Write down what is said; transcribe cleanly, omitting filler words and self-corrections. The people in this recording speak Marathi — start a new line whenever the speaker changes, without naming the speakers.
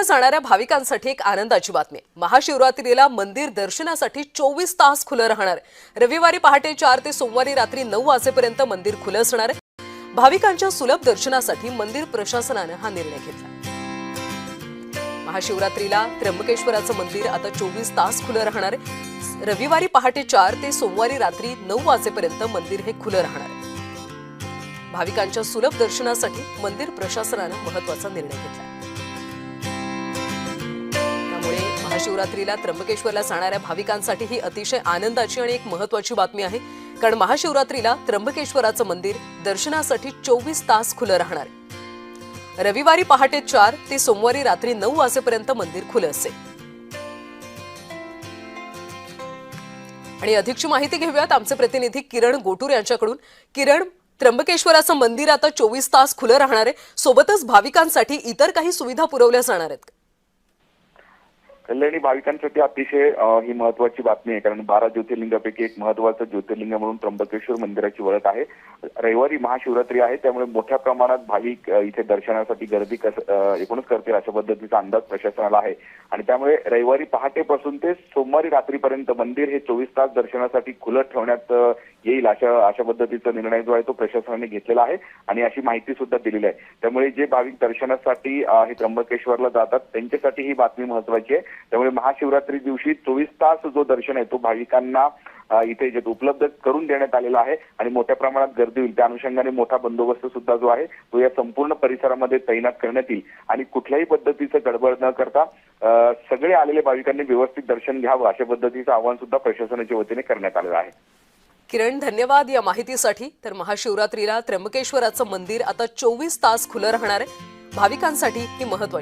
जाणाऱ्या भाविकांसाठी एक आनंदाची बातमी आहे। महाशिवरात्रीला मंदिर दर्शनासाठी 24 तास खुलं राहणार आहे। रविवारी पहाटे 4 ते सोमवारी रात्री 9 वाजेपर्यंत मंदिर खुलं असणार आहे। भाविकांच्या सुलभ दर्शनासाठी मंदिर प्रशासनाने हा निर्णय घेतला। महाशिवरात्रीला त्र्यंबकेश्वराचं मंदिर आता 24 तास खुलं राहणार आहे। रविवारी पहाटे 4 ते सोमवारी रात्री 9 वाजेपर्यंत मंदिर हे खुलं राहणार आहे। भाविकांच्या सुलभ दर्शनासाठी मंदिर प्रशासनाने महत्त्वाचा निर्णय घेतला। महाशिवरात्रीला त्र्यंबकेश्वरला जाणाऱ्या भाविकांसाठी ही अतिशय आनंदाची आणि एक महत्त्वाची बातमी आहे, कारण महाशिवरात्रीला त्र्यंबकेश्वराचं मंदिर दर्शनासाठी 24 तास खुलं राहणार आहे। रविवारी पहाटे 4 ते सोमवारी रात्री 9 वाजेपर्यंत मंदिर खुलं असेल। आणि अधिकची माहिती घेऊयात आमचे प्रतिनिधी किरण गोटूर यांच्याकडून। किरण, त्र्यंबकेश्वराचं मंदिर आता 24 तास खुलं राहणार आहे, सोबतच भाविकांसाठी इतर काही सुविधा पुरवल्या जाणार आहेत।
कल्याणी भाविकांसाठी अतिशय ही महत्वाची बातमी आहे, कारण 12 ज्योतिर्लिंगापैकी एक महत्वाचं ज्योतिर्लिंग म्हणून त्र्यंबकेश्वर मंदिराची ओळख आहे। रविवारी महाशिवरात्री आहे, त्यामुळे मोठ्या प्रमाणात भाविक इथे दर्शनासाठी गर्दी एकूणच करतील अशा पद्धतीचा अंदाज प्रशासनाला आहे। आणि त्यामुळे रविवारी पहाटेपासून ते सोमवारी रात्रीपर्यंत मंदिर हे 24 तास दर्शनासाठी खुलं ठेवण्यात येईल अशा पद्धतीचा निर्णय जो आहे तो प्रशासनाने घेतलेला आहे आणि अशी माहिती सुद्धा दिलेली आहे। त्यामुळे जे भाविक दर्शनासाठी हे त्र्यंबकेश्वरला जातात त्यांच्यासाठी ही बातमी महत्वाची आहे। त्यामुळे महाशिवरात्री दिवशी 24 तास जो दर्शन आहे तो भाविकांना इथे जे उपलब्ध करून देण्यात आलेला आहे आणि मोठ्या प्रमाणात गर्दी होईल। त्या अनुषंगाने मोठा बंदोबस्त सुद्धा जो आहे तो या संपूर्ण परिसरामध्ये तैनात करण्यात येईल आणि कुठल्याही पद्धतीचं गडबड न करता सगळे आलेले भाविकांनी व्यवस्थित दर्शन घ्यावं अशा पद्धतीचं आवाहन सुद्धा प्रशासनाच्या वतीने करण्यात आलेलं आहे।
किरण, धन्यवाद या माहितीसाठी। तर महाशिवरात्रीला त्र्यंबकेश्वराचं मंदिर आता 24 तास खुलं राहणार आहे। भाविकांसाठी ही महत्त्वाची